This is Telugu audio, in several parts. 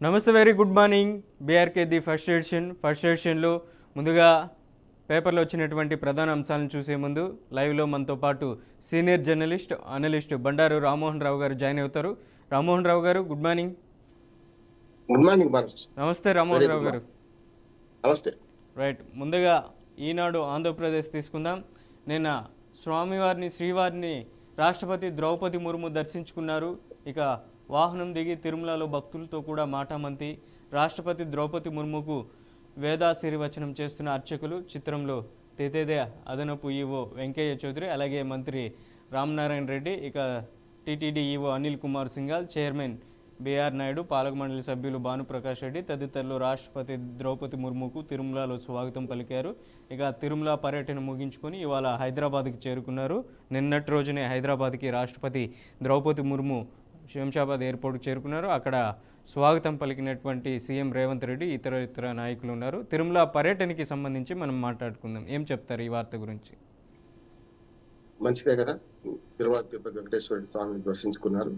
నమస్తే, very good morning. BRK the first ఎడిషన్లో ముందుగా పేపర్లో వచ్చినటువంటి ప్రధాన అంశాలను చూసే ముందు లైవ్లో మనతో పాటు senior journalist analyst Bandaru Rammohan Rao garu join అవుతారు. రామ్మోహన్ రావు గారు, గుడ్ మార్నింగ్. Good morning. నమస్తే రామ్మోహన్ రావు గారు. నమస్తే. రైట్, ముందుగా ఈనాడు ఆంధ్రప్రదేశ్ తీసుకుందాం. నిన్న శ్రీవారిని రాష్ట్రపతి ద్రౌపది ముర్ము దర్శించుకున్నారు. ఇక వాహనం దిగి తిరుమలలో భక్తులతో కూడా మాటామంతి. రాష్ట్రపతి ద్రౌపది ముర్ముకు వేదాశీర్వచనం చేస్తున్న అర్చకులు. చిత్రంలో తెతేదే అదనపు ఈవో వెంకయ్య చౌదరి, అలాగే మంత్రి రామనారాయణ రెడ్డి, ఇక టీటీడీ ఈవో అనిల్ కుమార్ సింఘాల్, చైర్మన్ బీఆర్ నాయుడు, పాలక మండలి సభ్యులు భానుప్రకాష్ రెడ్డి తదితరులు రాష్ట్రపతి ద్రౌపది ముర్ముకు తిరుమలలో స్వాగతం పలికారు. ఇక తిరుమల పర్యటన ముగించుకొని ఇవాళ హైదరాబాద్కి చేరుకున్నారు. నిన్నటి రోజునే హైదరాబాద్కి రాష్ట్రపతి ద్రౌపది ముర్ము శంషాబాద్ ఎయిర్పోర్ట్కి చేరుకున్నారు. అక్కడ స్వాగతం పలికినటువంటి సీఎం రేవంత్ రెడ్డి, ఇతర నాయకులు ఉన్నారు. తిరుమల పర్యటనకి సంబంధించి మనం మాట్లాడుకుందాం. ఏం చెప్తారు ఈ వార్త గురించి? మంచిదే కదా, తిరుమల తిరుపతి వెంకటేశ్వర స్వామిని దర్శించుకున్నారు.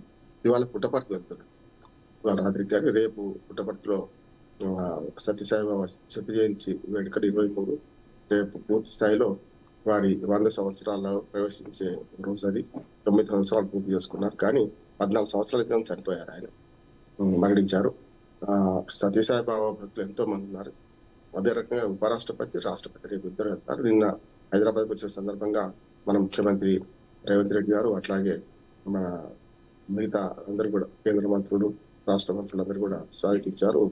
ఇవాళ పుట్టపర్తి వెళ్తున్నారు. ఇవాళ రాత్రికి కానీ రేపు పుట్టపర్తిలో సత్యసాయిబాబా శత జయంతి వేడుక 23. రేపు పూర్తి స్థాయిలో వారి 100 సంవత్సరాల్లో ప్రవేశించే రోజు. అది 9 సంవత్సరాలు పూర్తి చేసుకున్నారు. కానీ 14 సంవత్సరాల క్రితం చనిపోయారు, ఆయన మరణించారు. సత్యసాయిబాబా భక్తులు ఎంతో మంది ఉన్నారు. అదే రకంగా ఉపరాష్ట్రపతి, రాష్ట్రపతి రేపు ఇద్దరు వెళ్తారు. నిన్న హైదరాబాద్కి వచ్చిన సందర్భంగా మన ముఖ్యమంత్రి రేవంత్ రెడ్డి గారు, అట్లాగే మన మిగతా అందరు కూడా కేంద్ర మంత్రులు, రాష్ట్ర మంత్రులు అందరూ కూడా స్వాగతించారు.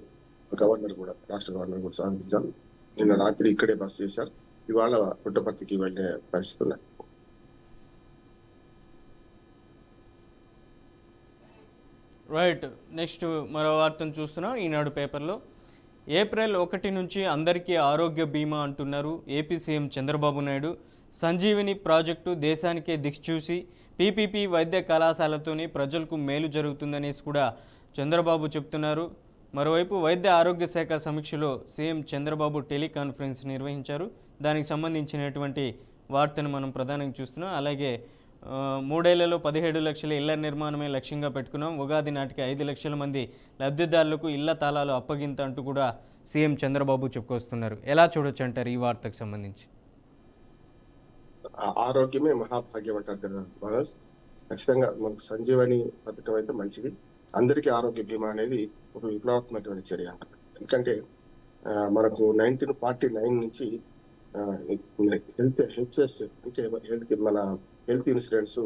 గవర్నర్ కూడా, రాష్ట్ర గవర్నర్ కూడా స్వాగతించారు. నిన్న రాత్రి ఇక్కడే బస చేశారు. ఇవాళ పుట్టపర్తికి వెళ్లే పరిస్థితి ఉన్నాయి. రైట్, నెక్స్ట్ మరో వార్తను చూస్తున్నాం ఈనాడు పేపర్లో. ఏప్రిల్ 1 నుంచి అందరికీ ఆరోగ్య బీమా అంటున్నారు AP CM Chandrababu Naidu. Sanjeevini project దేశానికే దిక్చూసి పీపీపీ వైద్య కళాశాలతోనే ప్రజలకు మేలు జరుగుతుందనేసి కూడా చంద్రబాబు చెప్తున్నారు. మరోవైపు వైద్య ఆరోగ్య శాఖ సమీక్షలో సీఎం చంద్రబాబు టెలికాన్ఫరెన్స్ నిర్వహించారు. దానికి సంబంధించినటువంటి వార్తను మనం ప్రధానంగా చూస్తున్నాం. అలాగే 3 ఏళ్లలో 17 లక్షల ఇళ్ల నిర్మాణమే లక్ష్యంగా పెట్టుకున్నాం. ఉగాది నాటికి 5 లక్షల మంది లబ్ధిదారులకు ఇళ్ల తాళాలు అప్పగింత అంటూ కూడా సీఎం చంద్రబాబు చెప్పుకొస్తున్నారు. ఎలా చూడొచ్చు అంటారు ఈ వార్తకు సంబంధించి? ఆరోగ్యమే మహాభాగ్యం అంటారు కదా మనోజ్. ఖచ్చితంగా మనకు సంజీవని పథకం అయితే మంచిది. అందరికీ ఆరోగ్య బీమా అనేది ఒక విప్లవాత్మకమైన చర్య. ఎందుకంటే మనకు 1949 నుంచి హెచ్ఎస్ అంటే మన హెల్త్ ఇన్సూరెన్స్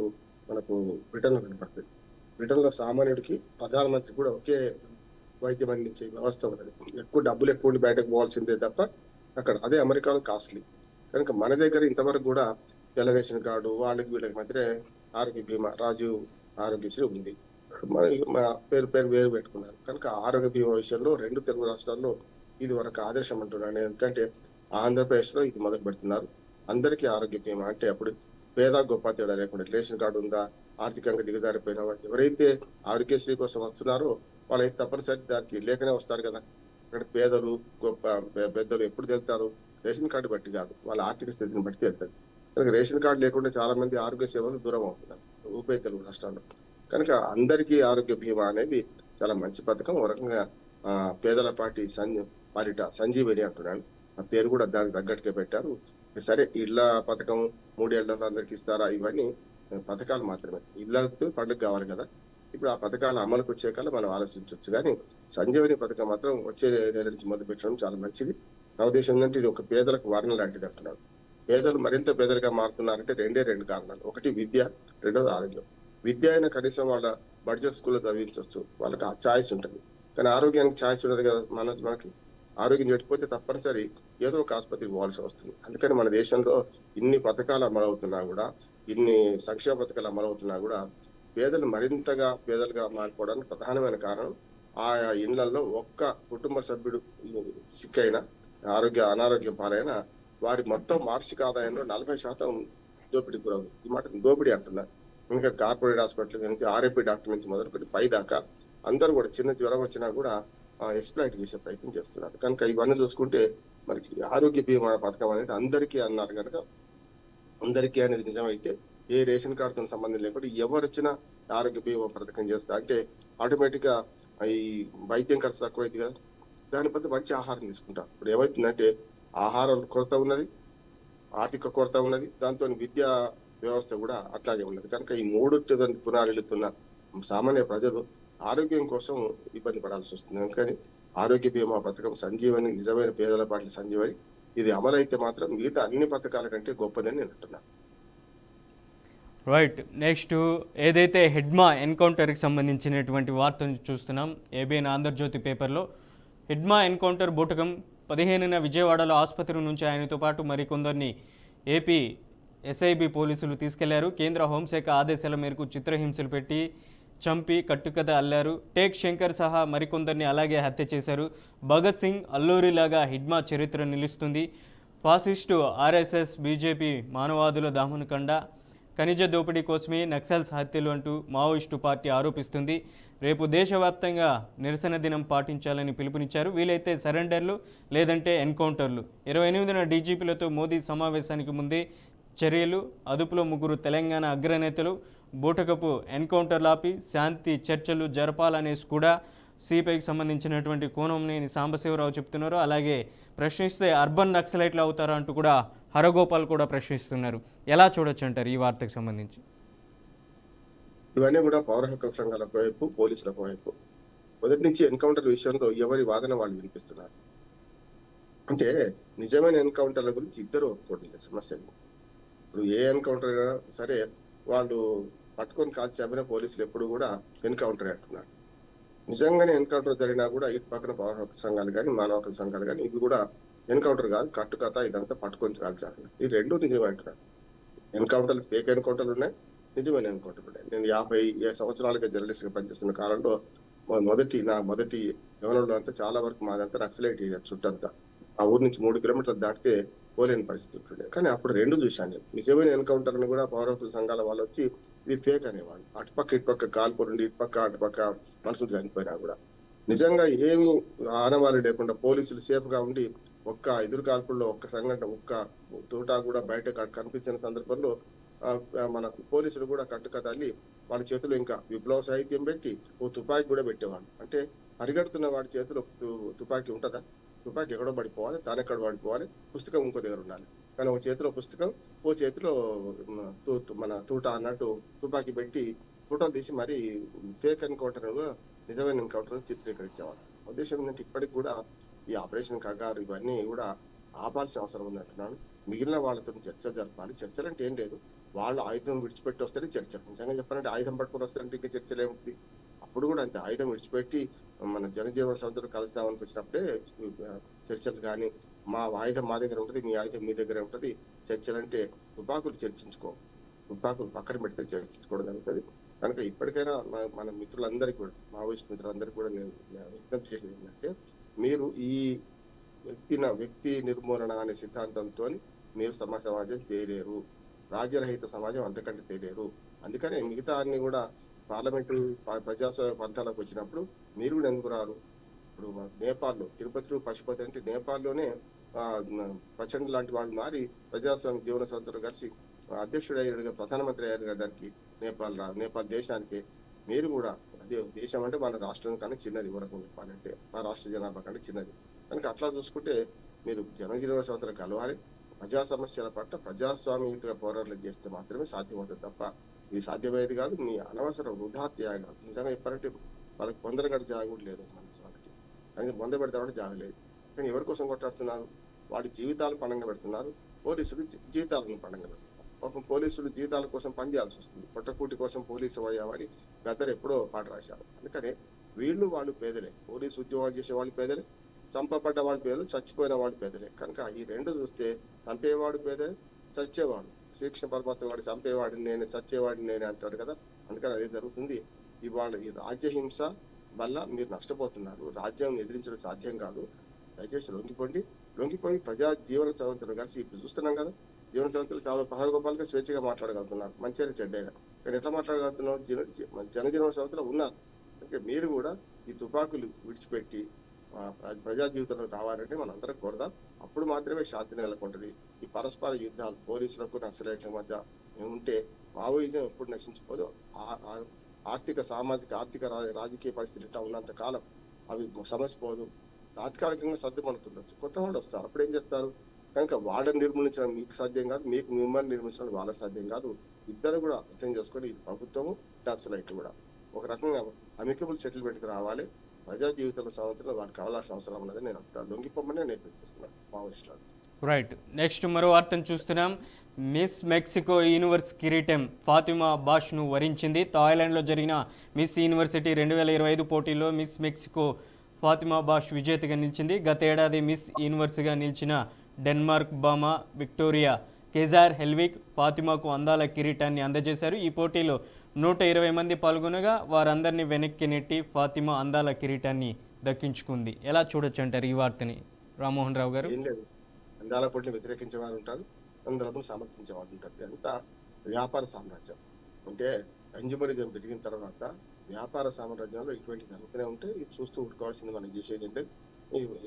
మనకు బ్రిటన్ లో కనపడుతుంది. బ్రిటన్ లో సామాన్యుడికి ప్రధానమంత్రి కూడా ఒకే వైద్యం అందించే వ్యవస్థ ఉన్నది. ఎక్కువ డబ్బులు ఎక్కువ ఉండి బయటకు పోవాల్సిందే తప్ప అక్కడ. అదే అమెరికాలో కాస్ట్లీ. కనుక మన దగ్గర ఇంతవరకు కూడా తెల్ల రేషన్ కార్డు వాళ్ళకి వీళ్ళకి మధ్య ఆరోగ్య బీమా, రాజీవ్ ఆరోగ్యశ్రీ ఉంది. పేరు వేరు పెట్టుకున్నారు. కనుక ఆరోగ్య బీమా విషయంలో 2 తెలుగు రాష్ట్రాల్లో ఇది వరకు ఆదర్శం అంటున్నాను. ఎందుకంటే ఆంధ్రప్రదేశ్ లో ఇది మొదలు పెడుతున్నారు. అందరికీ ఆరోగ్య బీమా అంటే అప్పుడు పేద గొప్ప తేడా లేకుండా, రేషన్ కార్డు ఉందా, ఆర్థికంగా దిగజారిపోయిన వాళ్ళు ఎవరైతే ఆరోగ్యశ్రీ కోసం వస్తున్నారో వాళ్ళైతే తప్పనిసరి దానికి లేకనే వస్తారు కదా. ఇక్కడ పేదలు గొప్ప పెద్దలు ఎప్పుడు వెళ్తారు? రేషన్ కార్డు బట్టి కాదు, వాళ్ళ ఆర్థిక స్థితిని బట్టి వెళ్తారు. కనుక రేషన్ కార్డు లేకుండా చాలా మంది ఆరోగ్య సేవలు దూరం అవుతున్నారు ఉభయ తెలుగు రాష్ట్రాల్లో. కనుక అందరికీ ఆరోగ్య బీమా అనేది చాలా మంచి పథకం. ఒక రకంగా పేదల పార్టీ పాలిట సంజీవని అంటున్నాను. ఆ పేరు కూడా దానికి తగ్గట్టుగా పెట్టారు. సరే, ఇళ్ల పథకం 3 ఏళ్లలో అందరికి ఇస్తారా? ఇవన్నీ పథకాలు మాత్రమే. ఇళ్లకు పండుగ కావాలి కదా. ఇప్పుడు ఆ పథకాలు అమలుకు వచ్చేకాల మనం ఆలోచించవచ్చు. కానీ సంజీవని పథకం మాత్రం వచ్చే నెల నుంచి మొదలు పెట్టడం చాలా మంచిది. నా ఉద్దేశం ఏంటంటే ఇది ఒక పేదలకు వర్ణ లాంటిది అంటున్నాను. పేదలు మరింత పేదలుగా మారుతున్నారంటే 2 కారణాలు. ఒకటి విద్య, రెండోది ఆరోగ్యం. విద్య అయినా కనీసం వాళ్ళ బడ్జెట్ స్కూల్లో చదివించవచ్చు, వాళ్ళకి ఆ ఛాయిస్ ఉంటుంది. కానీ ఆరోగ్యానికి ఛాయిస్ ఉండదు కదా. మనకి ఆరోగ్యం చెడిపోతే తప్పనిసరి ఏదో ఒక ఆసుపత్రికి పోవాల్సి వస్తుంది. అందుకని మన దేశంలో ఇన్ని పథకాలు అమలవుతున్నా కూడా, ఇన్ని సంక్షేమ పథకాలు అమలవుతున్నా కూడా పేదలు మరింతగా పేదలుగా మారిపోవడానికి ప్రధానమైన కారణం ఆయా ఇళ్లలో ఒక్క కుటుంబ సభ్యుడు సిక్కైనా, అనారోగ్యం పాలైన వారి మొత్తం వార్షిక ఆదాయంలో 40% దోపిడీ గురవుతుంది. ఈ మాట దోపిడీ అంటున్నారు. ఇంకా కార్పొరేట్ హాస్పిటల్ నుంచి ఆర్ఎంపీ డాక్టర్ నుంచి మొదలుపెట్టి పై దాకా అందరూ కూడా చిన్న జ్వరం వచ్చినా కూడా ఎక్స్ప్లాయిట్ చేసే ప్రయత్నం చేస్తున్నారు. కనుక ఇవన్నీ చూసుకుంటే మనకి ఆరోగ్య బీమా పథకం అనేది అందరికీ అన్నారు కనుక, అందరికీ అనేది నిజమైతే ఏ రేషన్ కార్డుతో సంబంధం లేకుండా ఎవరు వచ్చినా ఆరోగ్య బీమా పథకం చేస్తా అంటే ఆటోమేటిక్ గా ఈ వైద్యం ఖర్చు తక్కువైంది కదా, దాని బదులు మంచి ఆహారం తీసుకుంటారు. ఇప్పుడు ఏమవుతుందంటే ఆహారం కొరత ఉన్నది, ఆర్థిక కొరత ఉన్నది, దాంతో విద్యా వ్యవస్థ కూడా అట్లాగే ఉన్నది. కనుక ఈ మూడు పునారెళ్తున్న సామాన్య ప్రజలు ఆరోగ్యం కోసం ఇబ్బంది పడాల్సి వస్తుంది. అందుకని ఆరోగ్య బీమా పథకం సంజీవని, నిజమైన పేదల పాటల సంజీవని, ఇది అమలైతే మాత్రం మిగతా అన్ని పథకాల కంటే గొప్పదని నేను అంటున్నాను. రైట్. నెక్స్ట్ ఏదైతే హెడ్మా ఎన్కౌంటర్కి సంబంధించినటువంటి వార్తను చూస్తున్నాం ఏబిఎన్ ఆంధ్రజ్యోతి పేపర్లో. హెడ్మా ఎన్కౌంటర్ బూటకం 15న విజయవాడలో ఆసుపత్రి నుంచి ఆయనతో పాటు మరికొందరిని ఏపీ ఎస్ఐబి పోలీసులు తీసుకెళ్లారు. కేంద్ర హోంశాఖ ఆదేశాల మేరకు చిత్రహింసలు పెట్టి చంపి కట్టుకథ అల్లారు. టేక్ శంకర్ సహా మరికొందరిని అలాగే హత్య చేశారు. భగత్ సింగ్, అల్లూరిలాగా హిడ్మా చరిత్ర నిలుస్తుంది. ఫాసిస్టు ఆర్ఎస్ఎస్, బీజేపీ మానవాదుల దామనకండ, ఖనిజ దోపిడీ కోసమే నక్సల్స్ హత్యలు అంటూ మావోయిస్టు పార్టీ ఆరోపిస్తుంది. రేపు దేశవ్యాప్తంగా నిరసన దినం పాటించాలని పిలుపునిచ్చారు. వీలైతే సరెండర్లు లేదంటే ఎన్కౌంటర్లు. 28న డీజీపీలతో మోదీ సమావేశానికి ముందే చర్యలు. అదుపులో 3 తెలంగాణ అగ్రనేతలు. బూటకపు ఎన్కౌంటర్లు ఆపి శాంతి చర్చలు జరపాలనేసి కూడా సిపిఐకి సంబంధించినటువంటి కోనంనేని సాంబశివరావు చెప్తున్నారు. అలాగే ప్రశ్నిస్తే అర్బన్ నక్సలైట్లు అవుతారా అంటూ కూడా హరగోపాల్ కూడా ప్రశ్నిస్తున్నారు. ఎలా చూడొచ్చు అంటారు ఈ వార్తకు సంబంధించి? ఇవన్నీ కూడా పౌర హక్కుల సంఘాలకు వైపు, పోలీసులకు వైపు మొదటి నుంచి ఎన్కౌంటర్ విషయంలో ఎవరి వాదన వాళ్ళు వినిపిస్తున్నారు. అంటే నిజమైన ఎన్కౌంటర్ల గురించి ఇద్దరు ఒప్పుకోవట్లేదు సమస్య. ఇప్పుడు ఏ ఎన్కౌంటర్ సరే వాళ్ళు పట్టుకొని కాల్చి చంపిన పోలీసులు ఎప్పుడు కూడా ఎన్కౌంటర్ అంటున్నారు. నిజంగానే ఎన్కౌంటర్ జరిగినా కూడా ఇటు పక్కన పౌర హక్కు సంఘాలు కానీ, మానవ హక్కుల సంఘాలు కానీ ఇది కూడా ఎన్కౌంటర్ కాదు, కట్టుకథ, ఇదంతా పట్టుకొని కాల్చాలి. ఈ రెండు నిజమే అంటున్నారు. ఎన్కౌంటర్లు, ఫేక్ ఎన్కౌంటర్లు ఉన్నాయి, నిజమైన ఎన్కౌంటర్లు ఉన్నాయి. నేను 50 సంవత్సరాలుగా జర్నలిస్ట్ గా పనిచేస్తున్న కాలంలో నా మొదటి యవనంలో అంతా చాలా వరకు మాదంతా నక్సలైట్ ఏరియా చుట్టంతా. ఆ ఊరు నుంచి 3 కిలోమీటర్లు దాటితే పోలేని పరిస్థితి ఉంటుండే. కానీ అప్పుడు రెండు చూశాను నేను. నిజమైన ఎన్కౌంటర్ ని కూడా పౌర హక్కుల సంఘాల వాళ్ళు వచ్చి ఇది ఫేక్ అనేవాళ్ళు. అటుపక్క ఇటుపక్క కాల్పులుండి, ఇటుపక్క అటుపక్క మనుషులు చనిపోయినా కూడా నిజంగా ఏమి ఆనవాళ్ళు లేకుండా పోలీసులు సేఫ్ గా ఉండి ఒక్క ఎదురు కాల్పుల్లో ఒక్క సంఘటన, ఒక్క తోటా కూడా బయట కనిపించిన సందర్భంలో మన పోలీసులు కూడా కట్టుకథల్లి వాళ్ళ చేతిలో ఇంకా విప్లవ సాహిత్యం పెట్టి ఓ తుపాకీ కూడా పెట్టేవాళ్ళు. అంటే పరిగెడుతున్న వాడి చేతిలో తుపాకీ ఉంటుందా? తుపాకీ ఎక్కడో పడిపోవాలి, తానెక్కడ పడిపోవాలి, పుస్తకం ఇంకో దగ్గర ఉండాలి. కానీ ఓ చేతిలో పుస్తకం, ఓ చేతిలో మన తూట అన్నట్టు తుపాకీ పెట్టి ఫోటోలు తీసి మరి ఫేక్ ఎన్కౌంటర్ నిజమైన ఎన్కౌంటర్ చిత్రీకరించేవాళ్ళు. ఉద్దేశం ఏంటంటే ఇప్పటికి కూడా ఈ ఆపరేషన్ కగారు ఇవన్నీ కూడా ఆపాల్సిన అవసరం ఉందంటున్నాను. మిగిలిన వాళ్ళతో చర్చ జరపాలి. చర్చలు అంటే ఏం లేదు, వాళ్ళు ఆయుధం విడిచిపెట్టి వస్తేనే చర్చ. నిజంగా చెప్పాలంటే ఆయుధం పట్టుకొని వస్తారంటే ఇంకా చర్చలు ఏముంటుంది? అప్పుడు కూడా అంతే, ఆయుధం విడిచిపెట్టి మన జనజీవన సంస్థలు కలుస్తామని వచ్చినప్పుడే చర్చలు. కానీ మా ఆయుధం మా దగ్గర ఉంటుంది, మీ ఆయుధం మీ దగ్గర ఉంటుంది. చర్చలు అంటే తుపాకులు చర్చించుకో, తుపాకులు పక్కన పెడితే చర్చించుకోవడం జరుగుతుంది. కనుక ఇప్పటికైనా మన మిత్రులందరికీ కూడా, మావోయిస్ట్ మిత్రులందరికీ కూడా నేను విజ్ఞప్తి చేసేది ఏంటంటే, మీరు ఈ వ్యక్తి నిర్మూలన అనే సిద్ధాంతంతో మీరు సమాజం తేలేరు, రాజ్యరహిత సమాజం అంతకంటే తేలేరు. అందుకనే మిగతా అన్ని కూడా పార్లమెంటు ప్రజాస్వామ్య పంథాలకు వచ్చినప్పుడు మీరు కూడా ఎందుకు రారు? ఇప్పుడు నేపాల్లో తిరుపతి పశుపతి అంటే నేపాల్లోనే ప్రచండ్ లాంటి వాళ్ళు మారి ప్రజాస్వామ్య జీవన సంస్థలు కలిసి అధ్యక్షుడు అయ్యాడుగా, ప్రధానమంత్రి అయ్యారుగా దానికి, నేపాల్ దేశానికి. మీరు కూడా అదే దేశం అంటే మన రాష్ట్రం కన్నా చిన్నది, వరకు చెప్పాలంటే మన రాష్ట్ర జనాభా కంటే చిన్నది. కనుక అట్లా చూసుకుంటే మీరు జనజీవన సంస్థలు కలవాలి. ప్రజా సమస్యల పట్ల ప్రజాస్వామ్యయుతంగా పోరాటాలు చేస్తే మాత్రమే సాధ్యమవుతుంది తప్ప ఇది సాధ్యమయ్యేది కాదు. మీ అనవసర వృధా త్యాగాలు. నిజంగా చెప్పాలంటే వాళ్ళకి పొందరగడ జాగ లేదు వాళ్ళకి, కానీ పొందబెడతామంటే జాగలేదు. కానీ ఎవరి కోసం కొట్లాడుతున్నారు? వాడి జీవితాలు పణంగా పెడుతున్నారు. పోలీసులు జీవితాలను పణంగా పెడుతున్నారు. పాపం పోలీసులు జీవితాల కోసం పనిచేయాల్సి వస్తుంది. పొట్టకూటి కోసం పోలీసు అయ్యామని గద్దరు ఎప్పుడో పాట రాశారు. అందుకనే వాళ్ళు పేదలే, పోలీసు ఉద్యోగాలు చేసే వాళ్ళు పేదలే, చంపబడ్డ వాళ్ళు పేదలు, చచ్చిపోయిన వాళ్ళు పేదలే. కనుక ఈ రెండు చూస్తే చంపేవాడు పేదలే, చచ్చేవాడు, శ్రీకృష్ణ పరమాత్మ వాడు చంపేవాడిని నేను, చచ్చేవాడిని నేను అంటాడు కదా. అందుకని అదే జరుగుతుంది. ఇవాళ ఈ రాజ్యహింస వల్ల మీరు నష్టపోతున్నారు. రాజ్యం ఎదిరించడం సాధ్యం కాదు. దయచేసి లొంగిపోయి ప్రజా జీవన సంస్థలు కలిసి ఇప్పుడు చూస్తున్నాం కదా, జీవన సంస్థలు చాలా పహగోపాలుగా స్వేచ్ఛగా మాట్లాడగలుగుతున్నారు, మంచిగా చెడ్డగా. కానీ ఎట్లా మాట్లాడగలుగుతున్నావు? జనజీవన సంస్థలు ఉన్నారు. అంటే మీరు కూడా ఈ తుపాకులు విడిచిపెట్టి ప్రజా జీవితంలో రావాలంటే మనందరం కోరదాం. అప్పుడు మాత్రమే శాంతి నెలకొంటది. ఈ పరస్పర యుద్ధాలు పోలీసులకు నక్సలైట్ల మధ్య ఉంటే మావోయిజం ఎప్పుడు నశించిపోదో ఆర్థిక సామాజిక ఆర్థిక రాజకీయ పరిస్థితి ఇట్లా ఉన్నంత కాలం అవి సమస్య పోదు. తాత్కాలికంగా సర్దుమణుతుండొచ్చు, కొత్త వాళ్ళు వస్తారు, అప్పుడు ఏం చేస్తారు? కనుక వాళ్ళని నిర్మూలించడం మీకు సాధ్యం కాదు, మీకు మిమ్మల్ని నిర్మించడం వాళ్ళకి సాధ్యం కాదు. ఇద్దరు కూడా అర్థం చేసుకొని ఈ ప్రభుత్వము నక్సలైట్ కూడా ఒక రకంగా అమికబుల్ సెటిల్మెంట్కి రావాలి. ప్రజా జీవితంలో సంవత్సరం వారికి కావాల్సిన అవసరం ఉన్నది నేను అంటాను. లొంగిపోమని నేను పిలుస్తున్నాను మావోయిస్టులు. రైట్. నెక్స్ట్ మరో వార్తను చూస్తున్నాం. మిస్ మెక్సికో యూనివర్స్ కిరీటం ఫాతిమా అబ్బాస్ను వరించింది. థాయిలాండ్లో జరిగిన మిస్ యూనివర్సిటీ 2025 పోటీల్లో మిస్ మెక్సికో ఫాతిమా అబ్బాస్ విజేతగా నిలిచింది. గత ఏడాది మిస్ యూనివర్స్గా నిలిచిన డెన్మార్క్ బామా విక్టోరియా కేజార్ హెల్విక్ ఫాతిమాకు అందాల కిరీటాన్ని అందజేశారు. ఈ పోటీలో 120 మంది పాల్గొనగా వారందరినీ వెనక్కి నెట్టి ఫాతిమా అందాల కిరీటాన్ని దక్కించుకుంది. ఎలా చూడొచ్చు అంటారు ఈ వార్తని రామ్మోహన్ రావు గారు? ఏం లేదు, అందాల పోటీని వ్యతిరేకించే వారు ఉంటారు, అందరూ సమర్థించే వాళ్ళు ఉంటారు. ఇదంతా వ్యాపార సామ్రాజ్యం. అంటే కంజ్యూమరిజం పెరిగిన తర్వాత వ్యాపార సామ్రాజ్యంలో ఇటువంటి జరుగుతూనే ఉంటే ఇది చూస్తూ ఊరుకోవాల్సింది. మనం చేసేది అంటే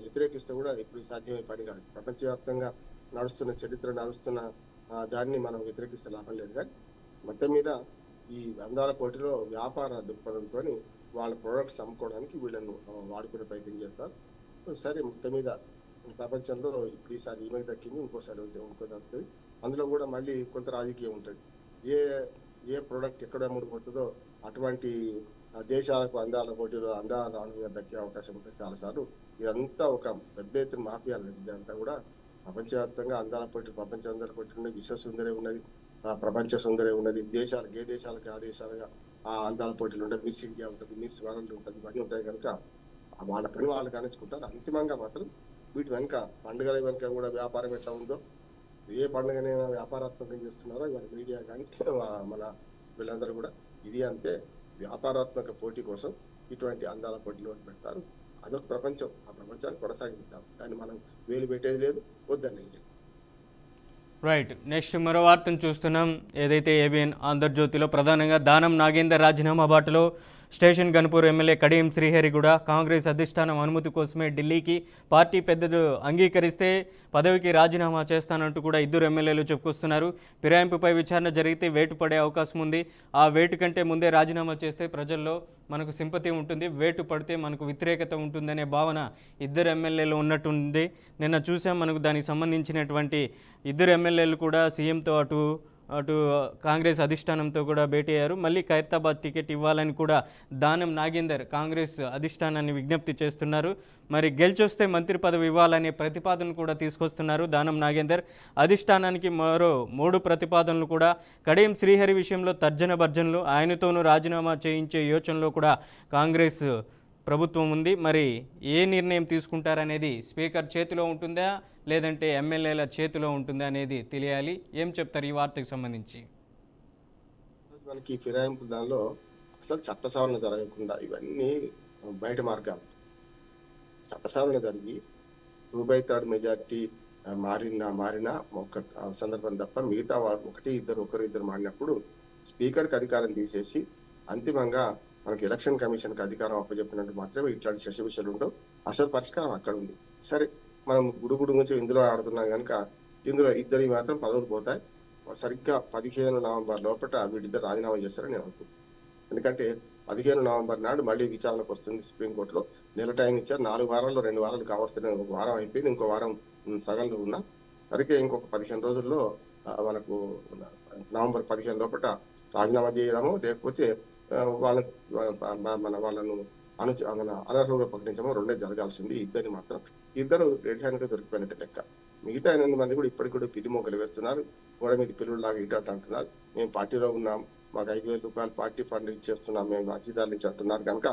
వ్యతిరేకిస్తే కూడా ఇప్పుడు సాధ్యమే పని కాదు. ప్రపంచవ్యాప్తంగా నడుస్తున్న చరిత్ర నడుస్తున్న దాన్ని మనం వ్యతిరేకిస్తే లాభం లేదు. కానీ మొత్తం మీద ఈ అందాల పోటీలో వ్యాపార దృక్పథంతో వాళ్ళ ప్రొడక్ట్స్ అమ్ముకోవడానికి వీళ్ళను వాడుకునే ప్రయత్నం చేస్తారు. సరే, మొత్తం మీద ప్రపంచంలో ఇప్పుడు ఈసారి ఈమె దక్కింది, ఇంకోసారి ఇంకో దక్కుతుంది. అందులో కూడా మళ్ళీ కొంత రాజకీయం ఉంటుంది. ఏ ప్రోడక్ట్ ఎక్కడ అమ్ముడుపోతుందో అటువంటి దేశాలకు అందాల పోటీలో అందాల దక్కే అవకాశం ఉంటుంది చాలాసార్లు. ఇదంతా ఒక పెద్ద ఎత్తున మాఫియాలు. ఇదంతా కూడా ప్రపంచవ్యాప్తంగా అందాల పోటీ, ప్రపంచ అందాల పోటీ ఉన్నది, విశ్వ సుందరే ఉన్నది, ప్రపంచ సుందరే ఉన్నది. దేశాలకు ఏ దేశాలకు ఆ దేశాలుగా ఆ అందాల పోటీలు ఉంటాయి. మిస్ ఇండియా ఉంటుంది, మిస్ వరల్డ్ ఉంటుంది, ఇవన్నీ ఉంటాయి. కనుక వాళ్ళ పని వాళ్ళు కానించుకుంటారు. అంతిమంగా మాత్రం వీటి వెనుక పండుగల వెనుక కూడా వ్యాపారం ఎట్లా ఉందో, ఏ పండుగనైనా వ్యాపారాత్మకం చేస్తున్నారో ఇవాళ మీడియా కానీ మన వీళ్ళందరూ కూడా ఇది అంతే. వ్యాపారాత్మక పోటీ కోసం ఇటువంటి అందాల పోటీలు పెడతారు. అదొక ప్రపంచం. ఆ ప్రపంచాన్ని కొనసాగిద్దాం, దాన్ని మనం వేలు పెట్టేది లేదు, వద్దనేది లేదు. రైట్. నెక్స్ట్ మరో వార్తను చూస్తున్నాం. ఏదైతే ఏబిఎన్ ఆంధ్రజ్యోతిలో ప్రధానంగా దానం నాగేందర్ రాజీనామా బాటలో స్టేషన్ గన్పూర్ ఎమ్మెల్యే కడియం శ్రీహరి కూడా కాంగ్రెస్ అధిష్టానం అనుమతి కోసమే ఢిల్లీకి పార్టీ పెద్దలు అంగీకరిస్తే పదవికి రాజీనామా చేస్తానంటూ కూడా ఇద్దరు ఎమ్మెల్యేలు చెప్పుకొస్తున్నారు. ఫిరాయింపుపై విచారణ జరిగితే వేటు పడే అవకాశం ఉంది. ఆ వేటు కంటే ముందే రాజీనామా చేస్తే ప్రజల్లో మనకు సింపతి ఉంటుంది, వేటు పడితే మనకు వ్యతిరేకత ఉంటుందనే భావన ఇద్దరు ఎమ్మెల్యేలు ఉన్నట్టుంది. నిన్న చూసాం, మనకు దానికి సంబంధించినటువంటి ఇద్దరు ఎమ్మెల్యేలు కూడా సీఎంతో అటు కాంగ్రెస్ అధిష్టానంతో కూడా భేటీ అయ్యారు. మళ్ళీ ఖైరతాబాద్ టికెట్ ఇవ్వాలని కూడా దానం నాగేందర్ కాంగ్రెస్ అధిష్టానాన్ని విజ్ఞప్తి చేస్తున్నారు. మరి గెలిచొస్తే మంత్రి పదవి ఇవ్వాలనే ప్రతిపాదనలు కూడా తీసుకొస్తున్నారు దానం నాగేందర్. అధిష్టానానికి మరో 3 ప్రతిపాదనలు కూడా. కడియం శ్రీహరి విషయంలో తర్జన భర్జనలు, ఆయనతోనూ రాజీనామా చేయించే యోచనలో కూడా కాంగ్రెస్ ప్రభుత్వం ఉంది. మరి ఏ నిర్ణయం తీసుకుంటారనేది స్పీకర్ చేతిలో ఉంటుందా లేదంటే ఎమ్మెల్యేల చేతిలో ఉంటుందా అనేది తెలియాలి. ఏం చెప్తారు ఈ వార్తకు సంబంధించి? మనకి ఫిరాయింపు దానిలో అసలు చట్ట సవరణ జరగకుండా ఇవన్నీ బయట మార్గాలు. చట్ట సవరణ జరిగి 2/3 మెజార్టీ మారిన ఒక సందర్భం తప్ప మిగతా వాళ్ళు ఒకరిద్దరు మారినప్పుడు స్పీకర్కి అధికారం తీసేసి అంతిమంగా మనకి ఎలక్షన్ కమిషన్ కి అధికారం అప్పచెప్పినట్టు మాత్రమే ఇట్లాంటి శశివిషయాలు ఉండవు. అసలు పరిష్కారం అక్కడ ఉంది. సరే, మనం గుడుగుడు నుంచి ఇందులో ఆడుతున్నాం కనుక ఇందులో ఇద్దరి మాత్రం పదవులు పోతాయి. సరిగ్గా 15 నవంబర్ లోపల వీటిద్దరు రాజీనామా చేస్తారని నేను అనుకుంటున్నాను. ఎందుకంటే 15 నవంబర్ నాడు మళ్ళీ విచారణకు వస్తుంది సుప్రీంకోర్టులో. నెల టైం ఇచ్చారు. 4 వారాల్లో 2 వారాలు కావస్తున్నాయి. 1 వారం అయిపోయింది, ఇంకో వారం సగంలో ఉన్నా. సరిగ్గా ఇంకొక 15 రోజుల్లో మనకు నవంబర్ 15 లోపల రాజీనామా చేయడము లేకపోతే వాళ్ళను అనర్హులుగా ప్రకటించమో రెండే జరగాల్సింది. ఇద్దరు రెడ్ హ్యాండ్ గా దొరికిపోయినట్టు లెక్క. మిగతా 8 మంది కూడా ఇప్పటికి కూడా పిడిమోకలు వేస్తున్నారు. గోడ మీద పిల్లులాగా ఇటు అంటున్నారు. మేము పార్టీలో ఉన్నాం, మాకు 5,000 రూపాయలు పార్టీ ఫండ్ ఇచ్చేస్తున్నాం, మేము అర్జీదారులు ఇచ్చి అంటున్నారు. కనుక